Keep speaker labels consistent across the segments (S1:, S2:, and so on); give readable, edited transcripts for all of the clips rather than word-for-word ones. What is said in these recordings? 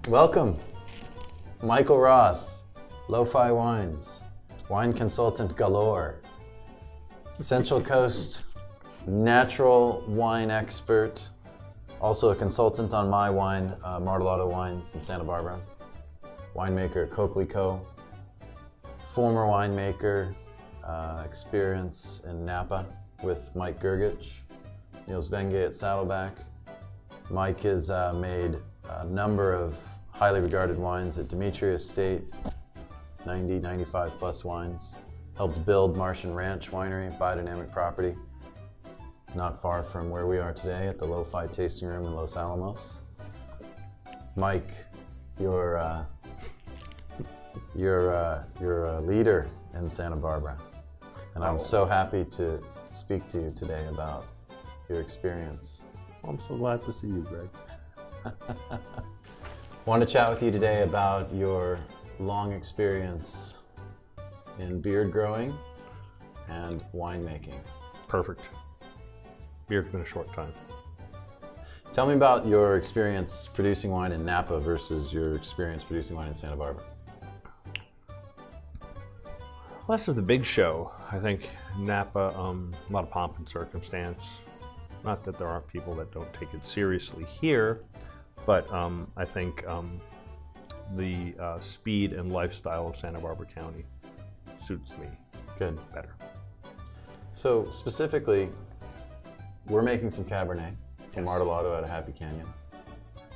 S1: Welcome, Michael Roth, Lo-Fi Wines, wine consultant galore, Central Coast natural wine expert, also a consultant on my wine, Martellotto Wines in Santa Barbara, winemaker at Coakley Co., former winemaker, experience in Napa with Mike Gergich, Niels Bengay at Saddleback. Mike has made a number of highly regarded wines at Dimitri Estate, 90, 95 plus wines. Helped build Martian Ranch Winery, biodynamic property, not far from where we are today at the Lo-Fi Tasting Room in Los Alamos. Mike, you're a leader in Santa Barbara, and I'm so happy to speak to you today about your experience.
S2: I'm so glad to see you, Greg.
S1: I want to chat with you today about your long experience in beard growing and winemaking.
S2: Perfect. Beard's been a short time.
S1: Tell me about your experience producing wine in Napa versus your experience producing wine in Santa Barbara.
S2: Less of the big show. I think Napa, a lot of pomp and circumstance. Not that there aren't people that don't take it seriously here, but I think the speed and lifestyle of Santa Barbara County suits me better.
S1: So specifically, we're making some Cabernet from Martellotto out of Happy Canyon.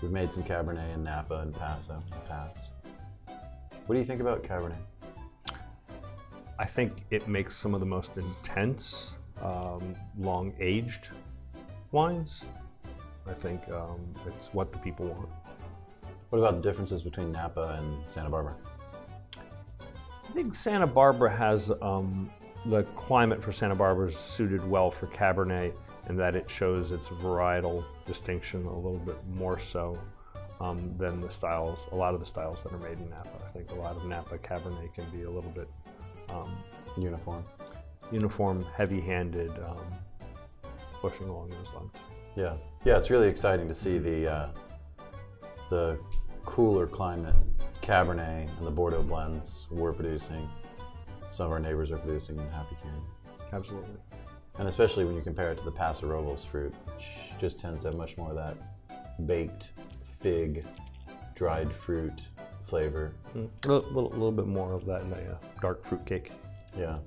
S1: We've made some Cabernet in Napa and Paso in the past. What do you think about Cabernet?
S2: I think it makes some of the most intense, long-aged wines. I think it's what the people want.
S1: What about the differences between Napa and Santa Barbara?
S2: I think Santa Barbara has, the climate for Santa Barbara is suited well for Cabernet in that it shows its varietal distinction a little bit more so than the styles, a lot of the styles that are made in Napa. I think a lot of Napa Cabernet can be a little bit uniform, heavy-handed, pushing along those lines.
S1: Yeah, it's really exciting to see the cooler climate Cabernet and the Bordeaux blends we're producing. Some of our neighbors are producing in Happy Canyon.
S2: Absolutely.
S1: And especially when you compare it to the Paso Robles fruit, which just tends to have much more of that baked fig, dried fruit flavor.
S2: A little bit more of that in a dark fruit cake.
S1: Yeah.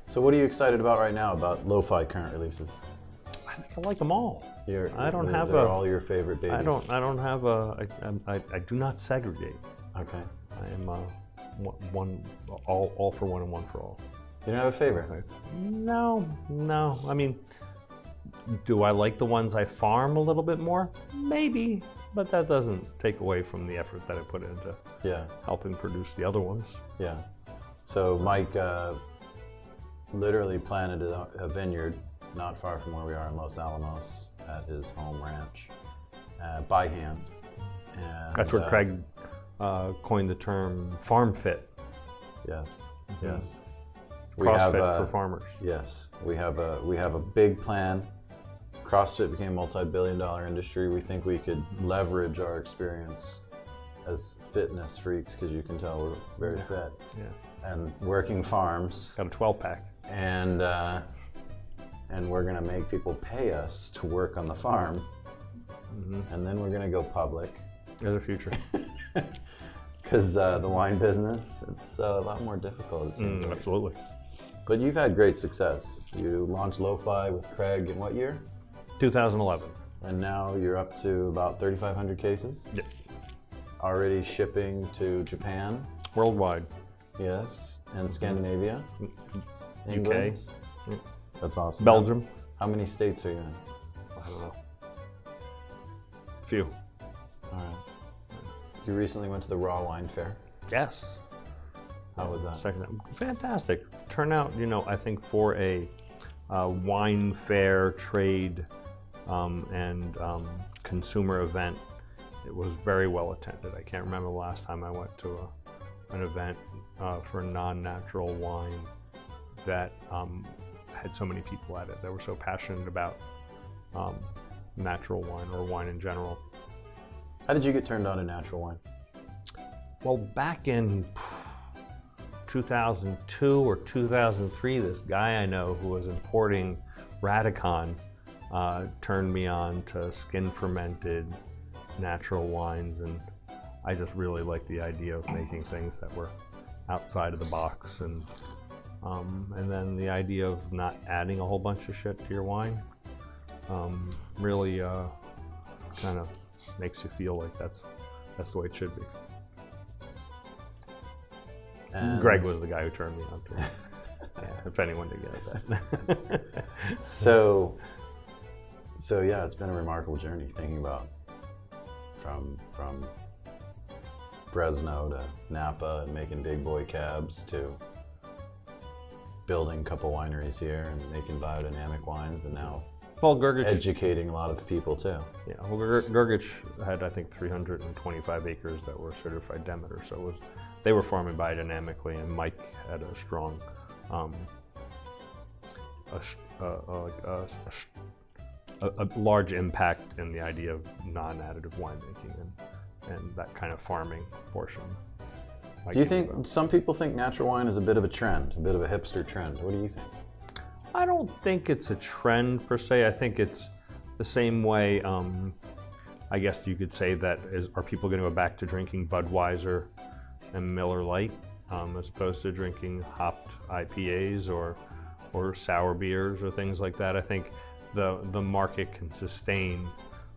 S1: So what are you excited about right now about Lo-Fi current releases?
S2: I think I like them all.
S1: They're all your favorite babies.
S2: I do not segregate.
S1: Okay.
S2: I am all for one and one for all.
S1: You don't have a favorite?
S2: No. I mean, do I like the ones I farm a little bit more? Maybe, but that doesn't take away from the effort that I put into helping produce the other ones.
S1: Yeah. So Mike literally planted a vineyard not far from where we are in Los Alamos at his home ranch by hand. And,
S2: that's where Craig coined the term farm fit.
S1: Yes.
S2: CrossFit for farmers.
S1: Yes, we have a big plan. CrossFit became a multi-billion-dollar industry. We think we could leverage our experience as fitness freaks, because you can tell we're very fit. Yeah. And working farms.
S2: Got a 12-pack.
S1: And we're gonna make people pay us to work on the farm, and then we're gonna go public.
S2: There's a future.
S1: Because the wine business, it's a lot more difficult, it seems like.
S2: Absolutely.
S1: But you've had great success. You launched Lo-Fi with Craig in what year?
S2: 2011.
S1: And now you're up to about 3,500 cases?
S2: Yep.
S1: Already shipping to Japan?
S2: Worldwide.
S1: Yes, and Scandinavia? England?
S2: UK.
S1: That's awesome.
S2: Belgium.
S1: How many states are you in?
S2: I don't know. A few.
S1: All right. You recently went to the Raw Wine Fair.
S2: Yes.
S1: How was that?
S2: Fantastic. Turnout, I think for a wine fair, trade, and consumer event, it was very well attended. I can't remember the last time I went to an event for a non-natural wine that had so many people at it that were so passionate about natural wine or wine in general.
S1: How did you get turned on to natural wine?
S2: Well, back in 2002 or 2003, this guy I know who was importing Radicon turned me on to skin fermented natural wines, and I just really liked the idea of making things that were outside of the box, and then the idea of not adding a whole bunch of shit to your wine really kind of makes you feel like that's the way it should be.
S1: And
S2: Greg was the guy who turned me on to it. Yeah, if anyone did get that.
S1: So yeah, it's been a remarkable journey thinking about from Fresno to Napa and making big boy cabs to building a couple wineries here and making biodynamic wines, and now
S2: Well, Gergich,
S1: educating a lot of people too.
S2: yeah, well, Gergich had, I think, 325 acres that were certified Demeter, so they were farming biodynamically, and Mike had a strong, a large impact in the idea of non-additive winemaking and that kind of farming portion.
S1: Do you think some people think natural wine is a bit of a trend, a bit of a hipster trend? What do you think?
S2: I don't think it's a trend per se. I think it's the same way, I guess you could say that are people going to go back to drinking Budweiser and Miller Lite as opposed to drinking hopped IPAs or sour beers or things like that? I think the market can sustain,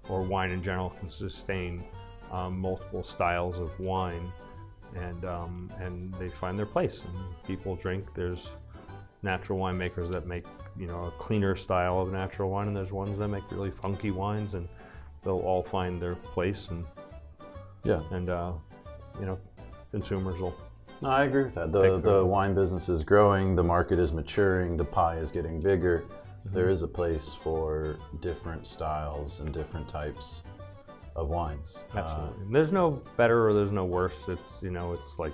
S2: or wine in general can sustain, multiple styles of wine, and they find their place. And people drink. There's natural winemakers that make, a cleaner style of natural wine, and there's ones that make really funky wines, and they'll all find their place, and consumers will.
S1: No, I agree with that. The wine business is growing, the market is maturing, the pie is getting bigger. Mm-hmm. There is a place for different styles and different types of wines.
S2: Absolutely. There's no better or there's no worse. It's it's like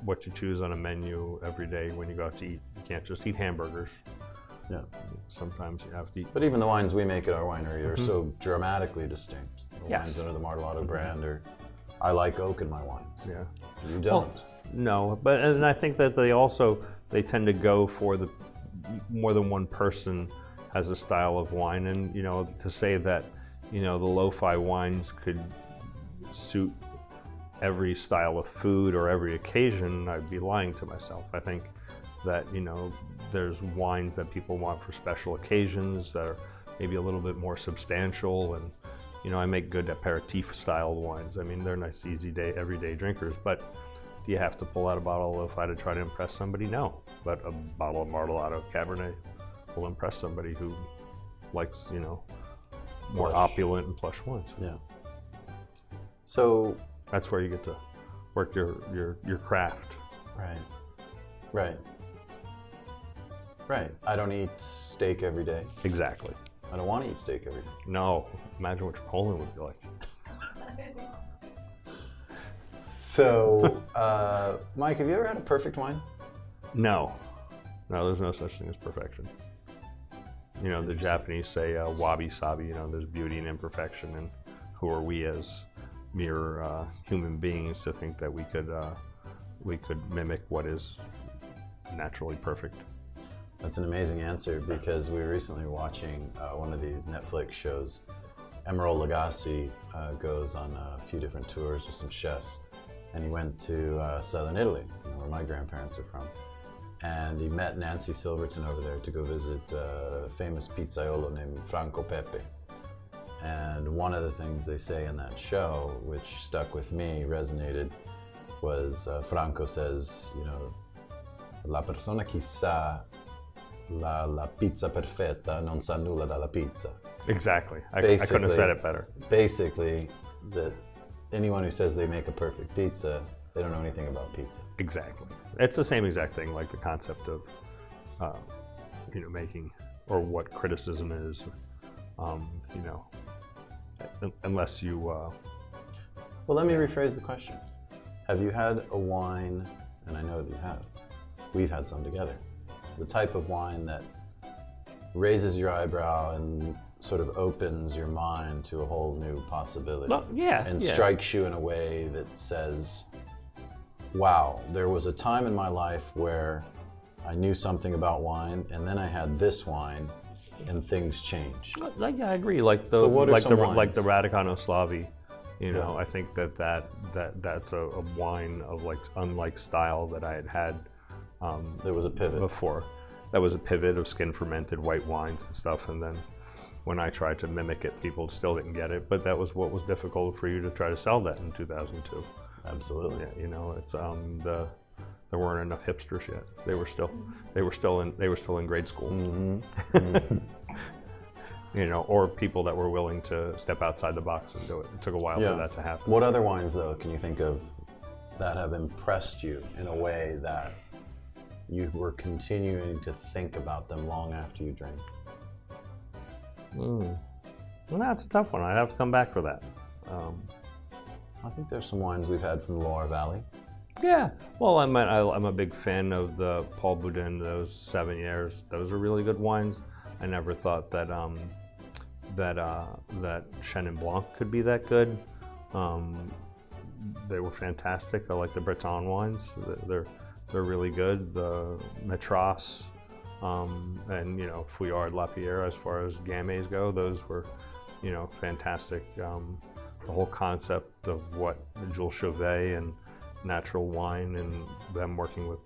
S2: what you choose on a menu every day when you go out to eat. You can't just eat hamburgers.
S1: Yeah.
S2: Sometimes you have to eat.
S1: But even the wines we make at our winery are so dramatically distinct. The
S2: Yes.
S1: wines under the Martelato brand are, I like oak in my wines.
S2: Yeah.
S1: You don't.
S2: Well, no, and I think that they tend to go for the more than one person has a style of wine, and to say that the lo-fi wines could suit every style of food or every occasion, I'd be lying to myself. I think that there's wines that people want for special occasions that are maybe a little bit more substantial, and I make good aperitif style wines. I mean, they're nice, easy day, everyday drinkers, but do you have to pull out a bottle of lo-fi to try to impress somebody? No, but a bottle of Martelato Cabernet will impress somebody who likes, more
S1: Plush.
S2: opulent and plush wines.
S1: Yeah. So.
S2: That's where you get to work your craft.
S1: Right. I don't eat steak every day.
S2: Exactly.
S1: I don't want to eat steak every day.
S2: No, imagine what Chipotle would be like.
S1: So, Mike, have you ever had a perfect wine?
S2: No, there's no such thing as perfection. The Japanese say wabi-sabi, there's beauty in imperfection, and who are we as mere human beings to think that we could mimic what is naturally perfect?
S1: That's an amazing answer, because we were recently watching one of these Netflix shows. Emeril Lagasse goes on a few different tours with some chefs, and he went to southern Italy, where my grandparents are from, and he met Nancy Silverton over there to go visit a famous pizzaiolo named Franco Pepe. And one of the things they say in that show, which stuck with me, resonated, was Franco says, la persona che sa la pizza perfetta non sa nulla della pizza.
S2: Exactly. I couldn't have said it better.
S1: Basically, that anyone who says they make a perfect pizza, they don't know anything about pizza.
S2: Exactly. It's the same exact thing, like the concept of, making, or what criticism is, unless you...
S1: Well, let me rephrase the question. Have you had a wine, and I know that you have, we've had some together, the type of wine that raises your eyebrow and sort of opens your mind to a whole new possibility.
S2: Well, yeah.
S1: And
S2: yeah.
S1: strikes you in a way that says, wow, there was a time in my life where I knew something about wine, and then I had this wine, and things changed.
S2: Yeah, I agree. Like the
S1: So what are
S2: like
S1: some
S2: the
S1: wines?
S2: like the Radicano Slavi, you know,
S1: Yeah.
S2: I think that's a wine of like unlike style that I had
S1: There was a pivot.
S2: before. That was a pivot of skin fermented white wines and stuff, and then when I tried to mimic it, people still didn't get it. But that was what was difficult for you to try to sell that in 2002.
S1: Absolutely.
S2: Yeah, you know, it's there weren't enough hipsters yet. They were still in grade school.
S1: Mm-hmm.
S2: You know, or people that were willing to step outside the box and do it. It took a while for that to happen.
S1: What other wines, though, can you think of that have impressed you in a way that you were continuing to think about them long after you drank?
S2: Well, that's a tough one. I'd have to come back for that.
S1: I think there's some wines we've had from the Loire Valley.
S2: Yeah, well, I'm a big fan of the Paul Boudin, those 7 years. Those are really good wines. I never thought that that Chenin Blanc could be that good. They were fantastic. I like the Breton wines. They're really good. The Metras and you know Fouillard Lapierre, as far as Gamay go, those were fantastic. The whole concept of what Jules Chauvet and natural wine and them working with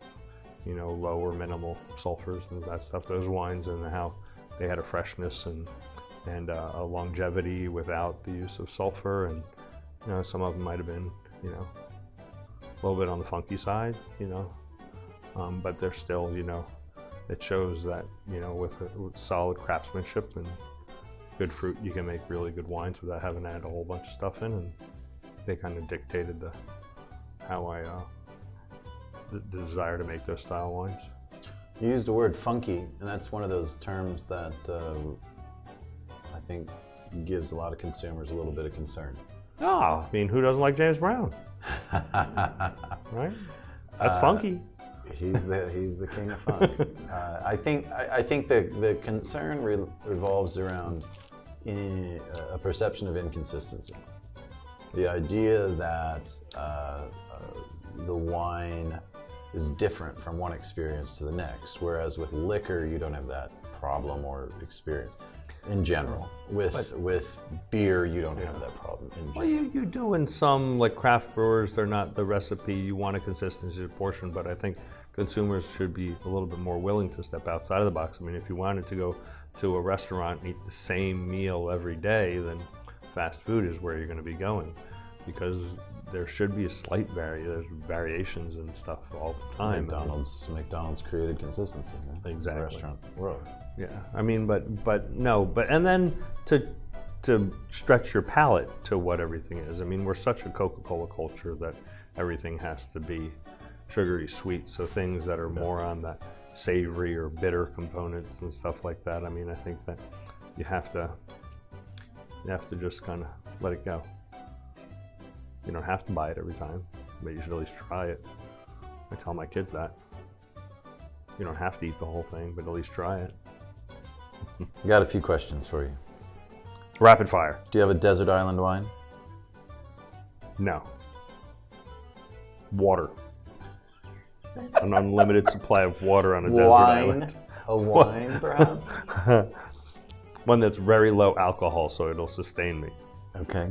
S2: low or minimal sulfurs and that stuff, those wines, and how they had a freshness and a longevity without the use of sulfur, and some of them might have been a little bit on the funky side, but they're still it shows that with solid craftsmanship and good fruit you can make really good wines without having to add a whole bunch of stuff in, and they kind of dictated how I the desire to make those style wines.
S1: You used the word funky, and that's one of those terms that I think gives a lot of consumers a little bit of concern.
S2: I mean, who doesn't like James Brown? Right? That's funky.
S1: He's the king of funk. I think the concern revolves around a perception of inconsistency. The idea that the wine is different from one experience to the next, whereas with liquor you don't have that problem or experience. In general, with beer you don't have that problem. In general.
S2: Well, you do in some, like craft brewers. They're not the recipe. You want a consistency of portion, but I think consumers should be a little bit more willing to step outside of the box. I mean, if you wanted to go to a restaurant and eat the same meal every day, then fast food is where you're going to be going, because there should be a slight there's variations and stuff all the time.
S1: McDonald's created consistency. Right?
S2: Exactly.
S1: The restaurant world.
S2: Yeah, I mean, but and then to stretch your palate to what everything is. I mean, we're such a Coca-Cola culture that everything has to be sugary sweet. So things that are more on the savory or bitter components and stuff like that. I mean, I think that you have to just kind of let it go. You don't have to buy it every time, but you should at least try it. I tell my kids that. You don't have to eat the whole thing, but at least try it.
S1: I got a few questions for you.
S2: Rapid fire.
S1: Do you have a desert island wine?
S2: No. Water. An unlimited supply of water on a desert island.
S1: A wine, perhaps?
S2: One that's very low alcohol, so it'll sustain me.
S1: Okay.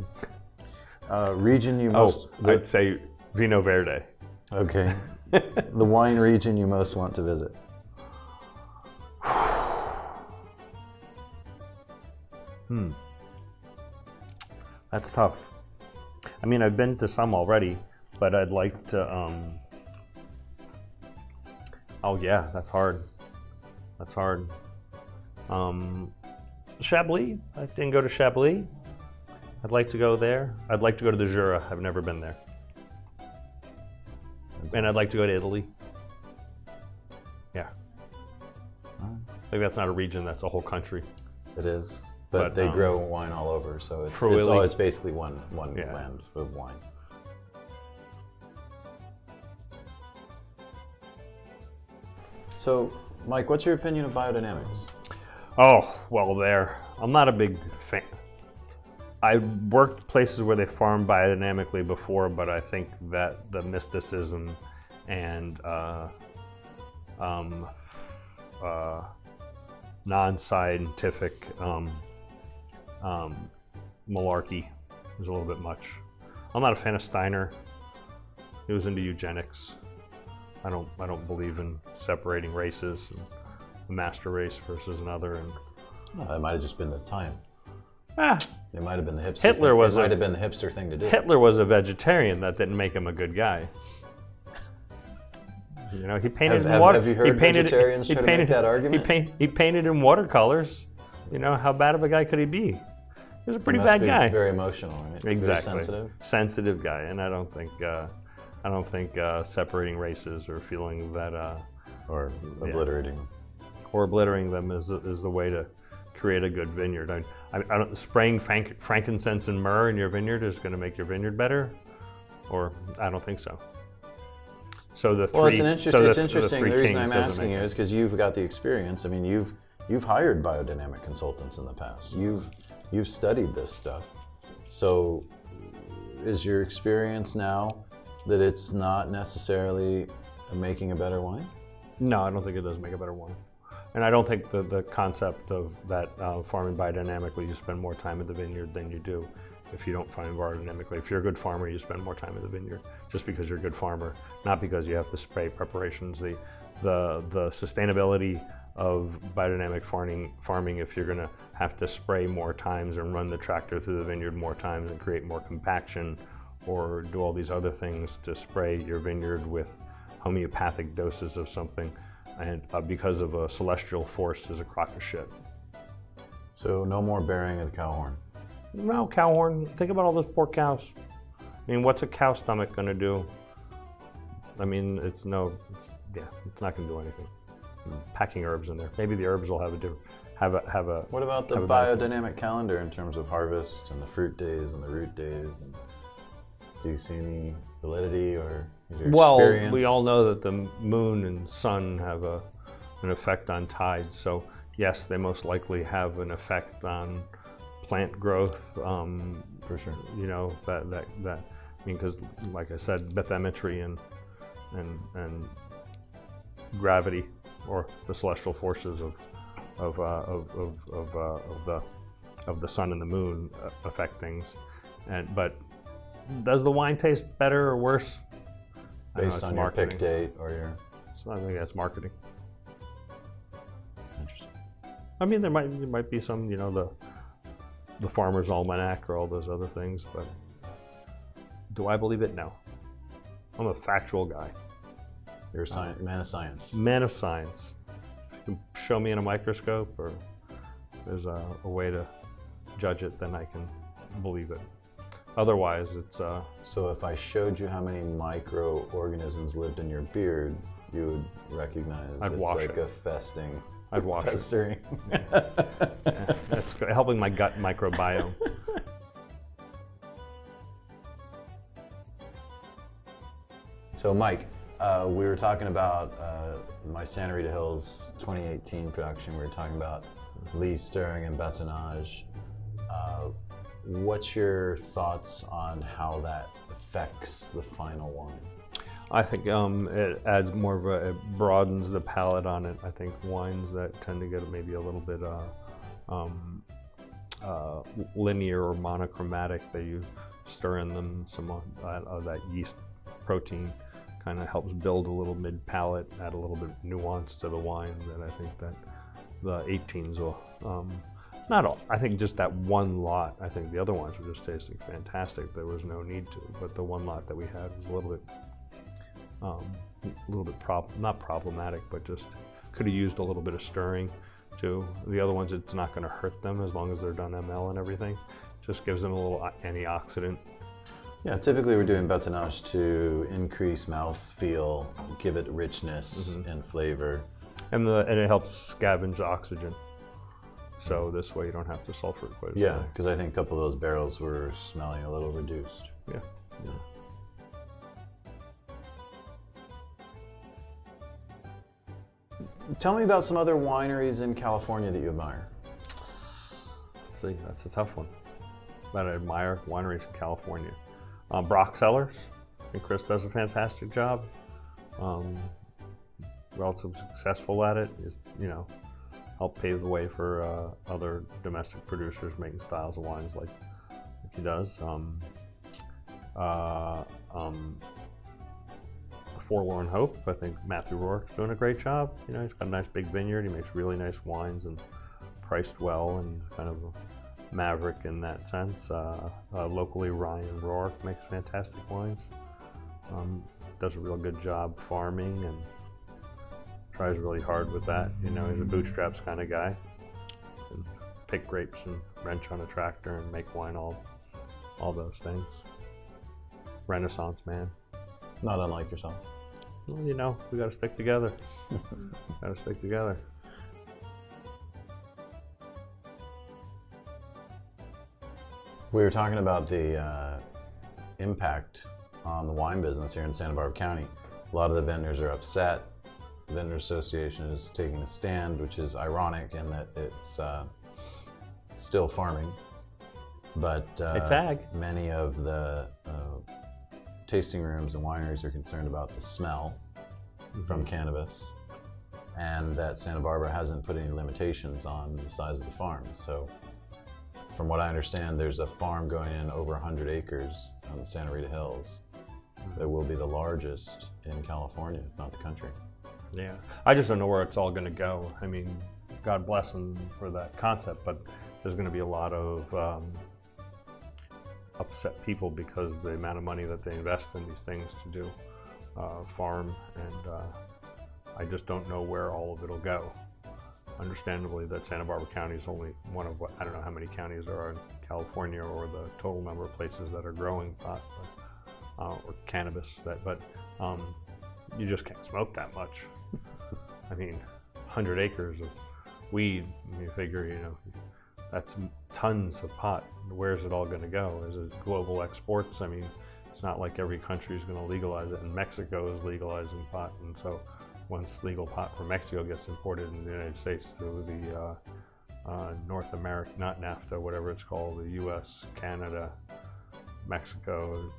S1: Region you most...
S2: I'd say Vino Verde.
S1: Okay. The wine region you most want to visit?
S2: That's tough. I mean, I've been to some already, but I'd like to, oh yeah, that's hard. That's hard. Chablis, I didn't go to Chablis. I'd like to go there. I'd like to go to the Jura. I've never been there. And I'd like to go to Italy. Yeah. I think that's not a region, that's a whole country.
S1: It is. But they grow wine all over, so it's basically one land of wine. So, Mike, what's your opinion of biodynamics?
S2: Oh, well, I'm not a big fan. I worked places where they farm biodynamically before, but I think that the mysticism and non-scientific malarkey is a little bit much. I'm not a fan of Steiner. He was into eugenics. I don't believe in separating races, and the master race versus another. And
S1: well, that might have just been the time. It might have been the hipster. Might have been the hipster thing to do.
S2: Hitler was a vegetarian. That didn't make him a good guy. You know, he painted in water.
S1: Have you heard vegetarians try to make that argument?
S2: He painted in watercolors. You know, how bad of a guy could he be? He was a pretty bad guy.
S1: Very emotional, right?
S2: Exactly.
S1: Very sensitive.
S2: Sensitive guy, and I don't think separating races or feeling that
S1: or obliterating them.
S2: Or obliterating them is the way to create a good vineyard. I don't spraying frankincense and myrrh in your vineyard is going to make your vineyard better, or I don't think so. So
S1: it's interesting. The reason I'm asking you is because you've got the experience. I mean, you've hired biodynamic consultants in the past. You've studied this stuff. So, is your experience now that it's not necessarily making a better wine?
S2: No, I don't think it does make a better wine. And I don't think the concept of that farming biodynamically, you spend more time in the vineyard than you do if you don't farm biodynamically. If you're a good farmer, you spend more time in the vineyard just because you're a good farmer, not because you have to spray preparations. The sustainability of biodynamic farming, if you're going to have to spray more times and run the tractor through the vineyard more times and create more compaction or do all these other things to spray your vineyard with homeopathic doses of something, and because of a celestial force, is a crock of shit.
S1: So no more bearing of the cow horn.
S2: No, cow horn. Think about all those poor cows. I mean, what's a cow stomach going to do? I mean, it's not going to do anything. Packing herbs in there. Maybe the herbs will have a.
S1: What about the biodynamic calendar in terms of harvest and the fruit days and the root days? And do you see any validity or your experience?
S2: We all know that the moon and sun have an effect on tides. So yes, they most likely have an effect on plant growth.
S1: For sure.
S2: You know that I mean, because like I said, bathymetry and gravity, or the celestial forces of the sun and the moon affect things. But does the wine taste better or worse?
S1: Based on your pick date or your...
S2: So I think that's marketing.
S1: Interesting.
S2: I mean, there might be some, you know, the Farmer's Almanac or all those other things, but do I believe it? No. I'm a factual guy.
S1: You're a man of science.
S2: Man of science. If you can show me in a microscope or there's a way to judge it, then I can believe it. Otherwise, it's...
S1: So if I showed you how many microorganisms lived in your beard, you would recognize it's like a festing.
S2: I'd wash
S1: festering.
S2: It. Yeah, that's helping my gut microbiome.
S1: So Mike, we were talking about my Santa Rita Hills 2018 production. We were talking about Lee stirring and Battonage. What's your thoughts on how that affects the final wine?
S2: I think it adds more of it broadens the palate on it. I think wines that tend to get maybe a little bit linear or monochromatic, that you stir in them some of that yeast protein, kind of helps build a little mid palate, add a little bit of nuance to the wine that I think that the 18s will. Not all. I think just that one lot. I think the other wines were just tasting fantastic. There was no need to, but the one lot that we had was a little bit not problematic, but just could have used a little bit of stirring too. The other ones, it's not going to hurt them as long as they're done ML and everything. Just gives them a little antioxidant.
S1: Yeah, typically we're doing Battonage to increase mouthfeel, give it richness and flavor.
S2: And it helps scavenge oxygen. So this way you don't have to sulfur it quite as
S1: Yeah, because I think a couple of those barrels were smelling a little reduced.
S2: Yeah.
S1: Tell me about some other wineries in California that you admire.
S2: Let's see, that's a tough one. That I admire wineries in California. Brock Cellars, I think Chris does a fantastic job. He's relatively successful at it. He's, helped pave the way for other domestic producers making styles of wines like he does. Forlorn Hope, I think Matthew Rourke's doing a great job. He's got a nice big vineyard. He makes really nice wines and priced well, and he's kind of a maverick in that sense. Locally, Ryan Rourke makes fantastic wines. Does a real good job farming and tries really hard with that. He's a bootstraps kind of guy. And pick grapes and wrench on a tractor and make wine, all those things. Renaissance man.
S1: Not unlike yourself.
S2: Well, we got to stick together. Got to stick together.
S1: We were talking about the impact on the wine business here in Santa Barbara County. A lot of the vendors are upset. The Vendor Association is taking a stand, which is ironic in that it's still farming, but
S2: it's ag.
S1: Many of the tasting rooms and wineries are concerned about the smell from cannabis, and that Santa Barbara hasn't put any limitations on the size of the farms. So from what I understand, there's a farm going in over 100 acres on the Santa Rita Hills that will be the largest in California, if not the country.
S2: Yeah, I just don't know where it's all going to go. I mean, God bless them for that concept, but there's going to be a lot of upset people because the amount of money that they invest in these things to do farm, and I just don't know where all of it'll go. Understandably, that Santa Barbara County is only one of I don't know how many counties there are in California or the total number of places that are growing pot or cannabis, but you just can't smoke that much. I mean, 100 acres of weed, you figure, that's tons of pot. Where's it all going to go? Is it global exports? I mean, it's not like every country is going to legalize it, and Mexico is legalizing pot, and so once legal pot from Mexico gets imported in the United States through the North America, not NAFTA, whatever it's called, the U.S., Canada, Mexico,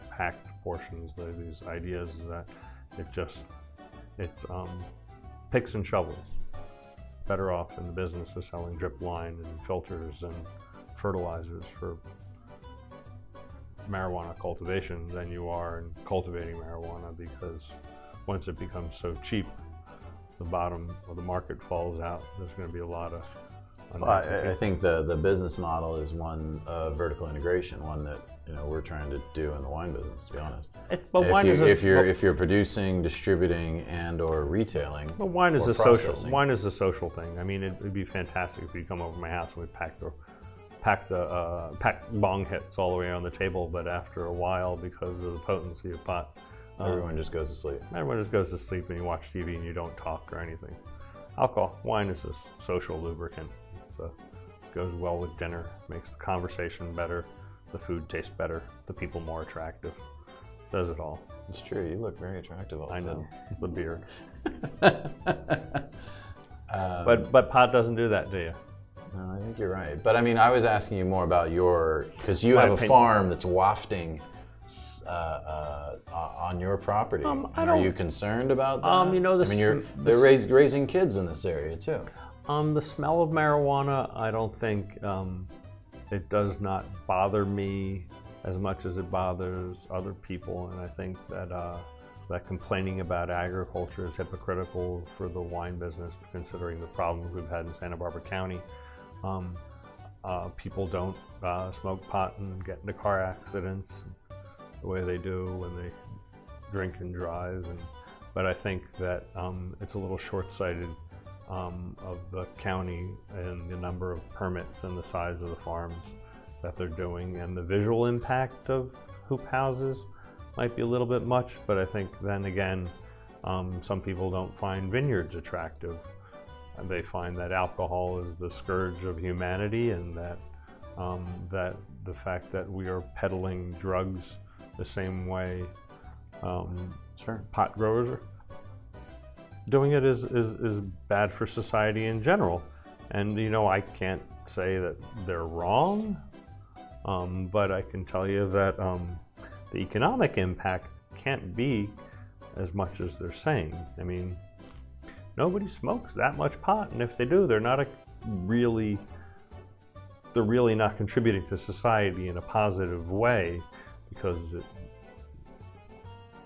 S2: packed portions, these ideas that it's picks and shovels. Better off in the business of selling drip line and filters and fertilizers for marijuana cultivation than you are in cultivating marijuana, because once it becomes so cheap, the bottom of the market falls out. There's going to be a lot of...
S1: I think the business model is one of vertical integration, one that we're trying to do in the wine business, to be honest. If you're producing, distributing, and/or retailing,
S2: well, wine is a social thing. I mean, it'd be fantastic if you come over to my house and we pack bong hits all the way on the table. But after a while, because of the potency of pot,
S1: everyone just goes to sleep.
S2: Everyone just goes to sleep, and you watch TV and you don't talk or anything. Wine is a social lubricant. It goes well with dinner, makes the conversation better, the food tastes better, the people more attractive. Does it all.
S1: It's true. You look very attractive also.
S2: I know. It's the beard. But pot doesn't do that, do you?
S1: No, I think you're right. But I mean, I was asking you more about because you have a farm that's wafting on your property. Are you concerned about that? They're raising kids in this area too.
S2: The smell of marijuana, I don't think it does not bother me as much as it bothers other people, and I think that complaining about agriculture is hypocritical for the wine business, considering the problems we've had in Santa Barbara County. People don't smoke pot and get into car accidents the way they do when they drink and drive, but I think that it's a little short-sighted of the county and the number of permits and the size of the farms that they're doing, and the visual impact of hoop houses might be a little bit much, but I think then again, some people don't find vineyards attractive. And they find that alcohol is the scourge of humanity, and that the fact that we are peddling drugs the same way pot growers are doing it is bad for society in general. And I can't say that they're wrong, but I can tell you that the economic impact can't be as much as they're saying. I mean, nobody smokes that much pot, and if they do, they're really not contributing to society in a positive way, because it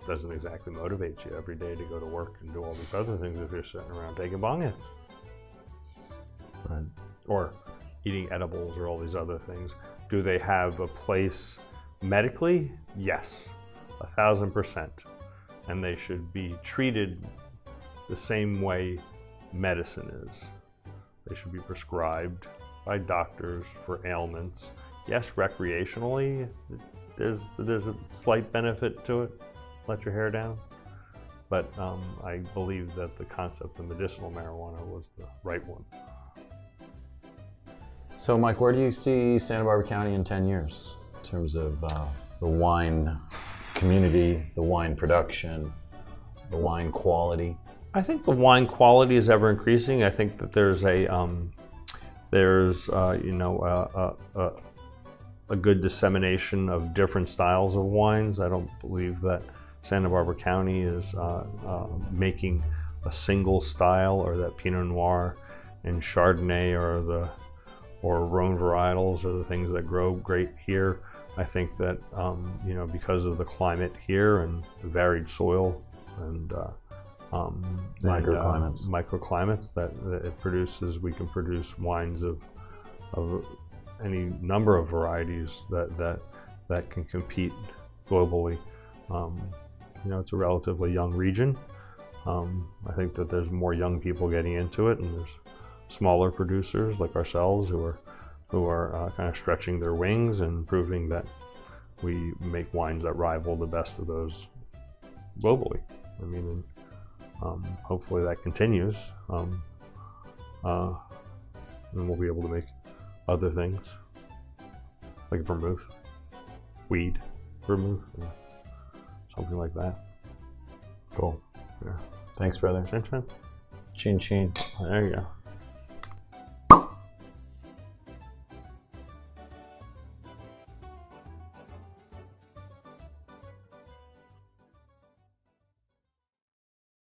S2: doesn't exactly motivate you every day to go to work and do all these other things if you're sitting around taking bong hits.
S1: Right.
S2: Or eating edibles or all these other things. Do they have a place medically? Yes, 1,000%. And they should be treated the same way medicine is. They should be prescribed by doctors for ailments. Yes, recreationally, there's a slight benefit to it. Let your hair down. But I believe that the concept of medicinal marijuana was the right one.
S1: So, Mike, where do you see Santa Barbara County in 10 years in terms of the wine community, the wine production, the wine quality?
S2: I think the wine quality is ever increasing. I think that there's a good dissemination of different styles of wines. I don't believe that Santa Barbara County is making a single style, or that Pinot Noir and Chardonnay or Rhone varietals are the things that grow great here. I think that because of the climate here and the varied soil and microclimates that it produces, we can produce wines of any number of varieties that can compete globally. It's a relatively young region. I think that there's more young people getting into it, and there's smaller producers like ourselves who are kind of stretching their wings and proving that we make wines that rival the best of those globally. I mean, hopefully that continues, and we'll be able to make other things like vermouth, weed vermouth, something like that.
S1: Cool.
S2: Yeah.
S1: Thanks, brother.
S2: Chin chin.
S1: Chin chin.
S2: There you go.